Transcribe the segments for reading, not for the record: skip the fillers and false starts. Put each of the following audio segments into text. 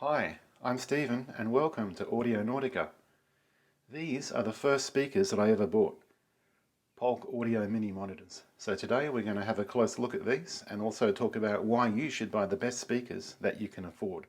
Hi, I'm Stephen and welcome to Audio Nautica. These are the first speakers that I ever bought, Polk Audio Mini Monitors. So today we're going to have a close look at these and also talk about why you should buy the best speakers that you can afford.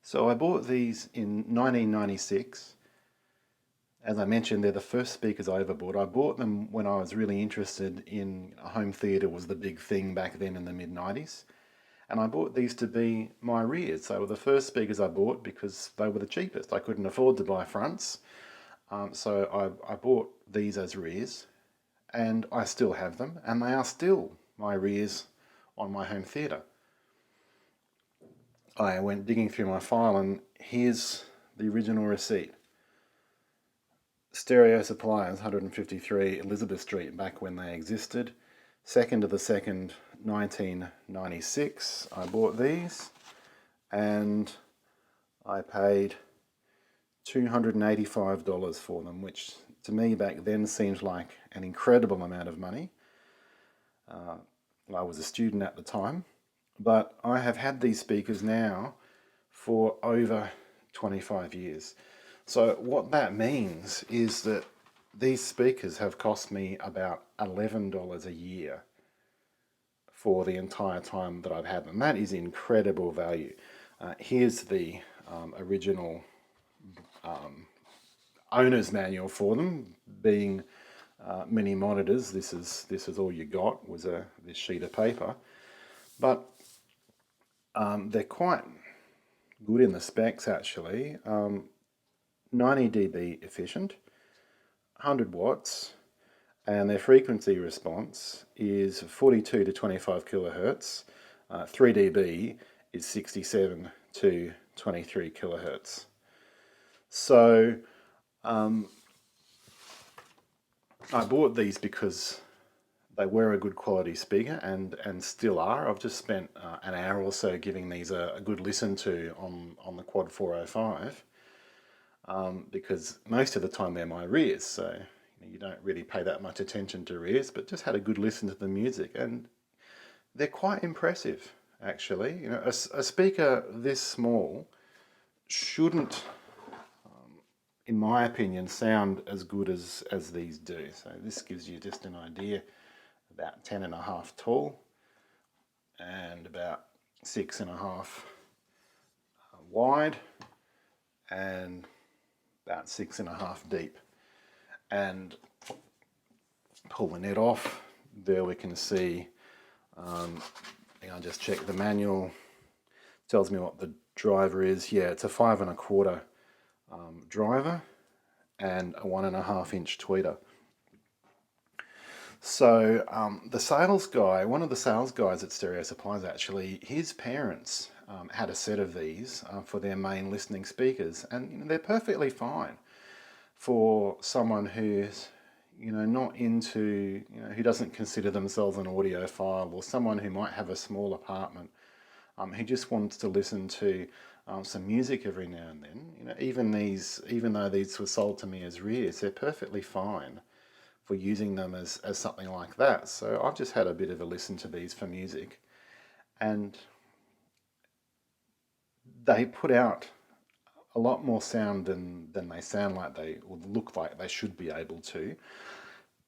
So I bought these in 1996. As I mentioned, they're the first speakers I ever bought. I bought them when I was really interested in home theatre was the big thing back then in the mid-90s. And I bought these to be my rears. They were the first speakers I bought because they were the cheapest. I couldn't afford to buy fronts. So I bought these as rears, and I still have them, and they are still my rears on my home theatre. I went digging through my file, and here's the original receipt. Stereo Suppliers, 153 Elizabeth Street, back when they existed. 2nd of the 2nd, 1996, I bought these, and I paid $285 for them, which to me back then seemed like an incredible amount of money. I was a student at the time, but I have had these speakers now for over 25 years. So what that means is that these speakers have cost me about $11 a year for the entire time that I've had them. That is incredible value. Here's the original owner's manual for them, being mini monitors. This is all you got, was this sheet of paper, but they're quite good in the specs actually. 90 dB efficient, 100 watts, and their frequency response is 42 to 25 kilohertz. 3 dB is 67 to 23 kilohertz. So I bought these because they were a good quality speaker and still are. I've just spent an hour or so giving these a good listen to on the Quad 405 because most of the time they're my rears, so you don't really pay that much attention to rears, but just had a good listen to the music, and they're quite impressive actually. A speaker this small shouldn't, in my opinion, sound as good as these do. So this gives you just an idea. About 10.5 tall and about 6.5 wide and about 6.5 deep. And pull the net off. There we can see, I just checked the manual, tells me what the driver is. Yeah, it's a 5 1/4 driver and a 1.5 inch tweeter. So the sales guy, one of the sales guys at Stereo Supplies actually, his parents had a set of these for their main listening speakers, and they're perfectly fine for someone who's not into, who doesn't consider themselves an audiophile, or someone who might have a small apartment, who just wants to listen to some music every now and then. Even though these were sold to me as rears, they're perfectly fine for using them as something like that. So I've just had a bit of a listen to these for music, and they put out a lot more sound than they sound like they, or look like they should be able to.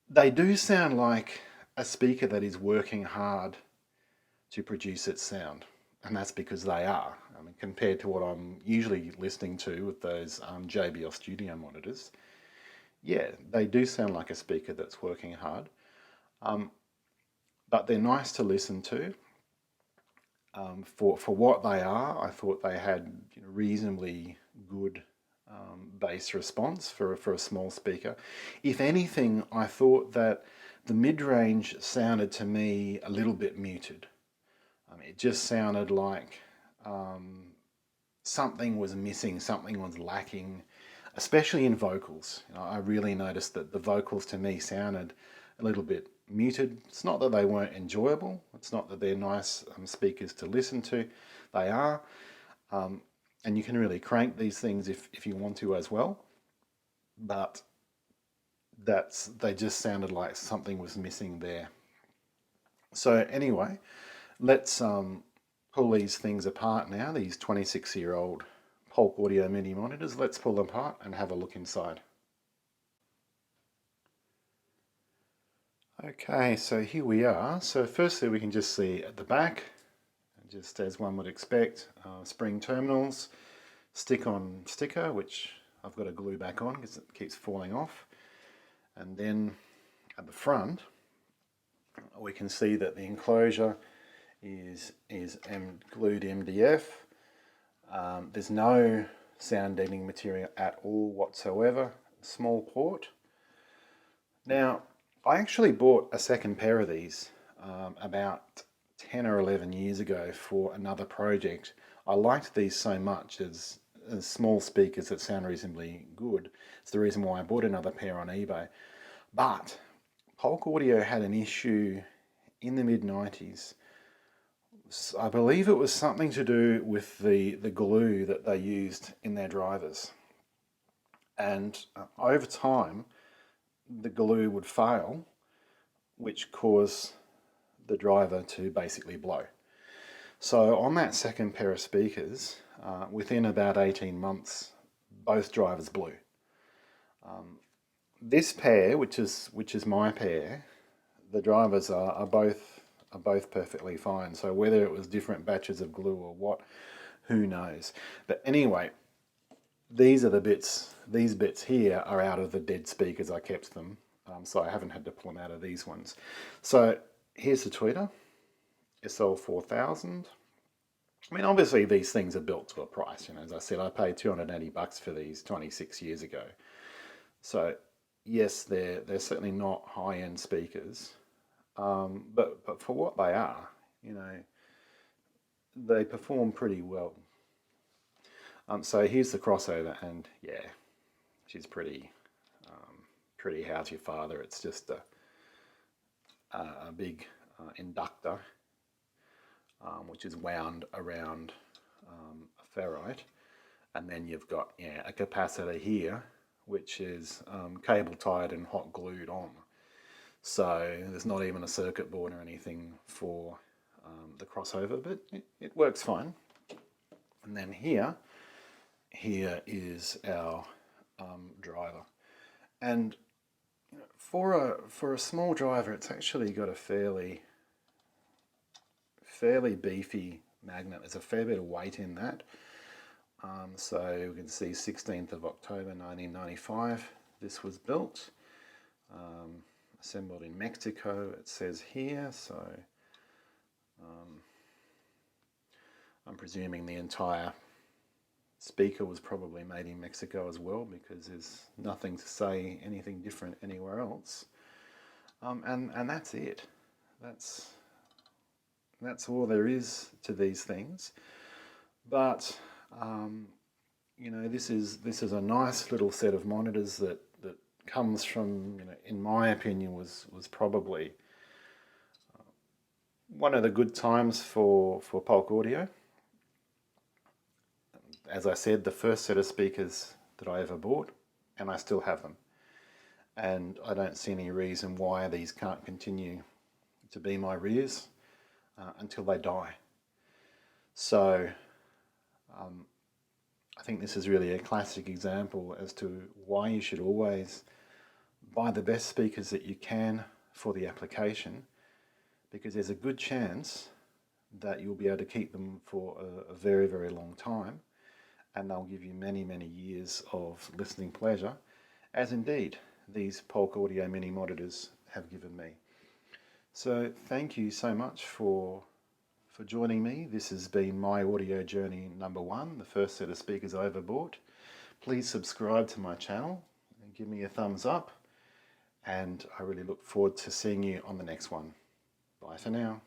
They do sound like a speaker that is working hard to produce its sound, and that's because they are. I mean, compared to what I'm usually listening to with those JBL studio monitors, yeah, they do sound like a speaker that's working hard, but they're nice to listen to. For what they are, I thought they had reasonably good bass response for a small speaker. If anything, I thought that the mid-range sounded to me a little bit muted. It just sounded like something was missing, something was lacking, especially in vocals. I really noticed that the vocals to me sounded a little bit muted. It's not that they weren't enjoyable. It's not that they're nice speakers to listen to. They are. And you can really crank these things if you want to as well. But they just sounded like something was missing there. So anyway, let's pull these things apart now, these 26-year-old Polk Audio Mini Monitors. Let's pull them apart and have a look inside. Okay, so here we are. So firstly we can just see at the back, just as one would expect, spring terminals, stick-on sticker, which I've got to glue back on because it keeps falling off. And then at the front, we can see that the enclosure is glued MDF. There's no sound deadening material at all whatsoever. Small port. Now, I actually bought a second pair of these about 10 or 11 years ago for another project. I liked these so much as small speakers that sound reasonably good. It's the reason why I bought another pair on eBay. But Polk Audio had an issue in the mid-90s. I believe it was something to do with the glue that they used in their drivers. And over time, the glue would fail, which caused the driver to basically blow. So on that second pair of speakers, within about 18 months, both drivers blew. This pair, which is my pair, the drivers are both perfectly fine. So whether it was different batches of glue or what, who knows. But anyway, these are the bits. These bits here are out of the dead speakers. I kept them, so I haven't had to pull them out of these ones. So here's the tweeter, SL4000. I mean, obviously these things are built to a price. You know, as I said, I paid $280 for these 26 years ago. So yes, they're certainly not high-end speakers, but for what they are, you know, they perform pretty well. So here's the crossover, and yeah, she's pretty how's your father. It's just a big inductor, which is wound around a ferrite, and then you've got a capacitor here, which is cable tied and hot glued on. So there's not even a circuit board or anything for the crossover, but it works fine. And then here is our driver, and for a small driver, it's actually got a fairly beefy magnet. There's a fair bit of weight in that. So we can see 16th of October 1995 this was built, assembled in Mexico, it says here. So I'm presuming the entire speaker was probably made in Mexico as well, because there's nothing to say anything different anywhere else. And that's it. That's all there is to these things. But you know, this is a nice little set of monitors that comes from, you know, in my opinion, was probably one of the good times for Polk Audio. As I said, the first set of speakers that I ever bought, and I still have them. And I don't see any reason why these can't continue to be my rears until they die. So I think this is really a classic example as to why you should always buy the best speakers that you can for the application, because there's a good chance that you'll be able to keep them for a very, very long time, and they'll give you many, many years of listening pleasure, as indeed these Polk Audio Mini Monitors have given me. So thank you so much for joining me. This has been my audio journey number 1, the first set of speakers I ever bought. Please subscribe to my channel and give me a thumbs up, and I really look forward to seeing you on the next one. Bye for now.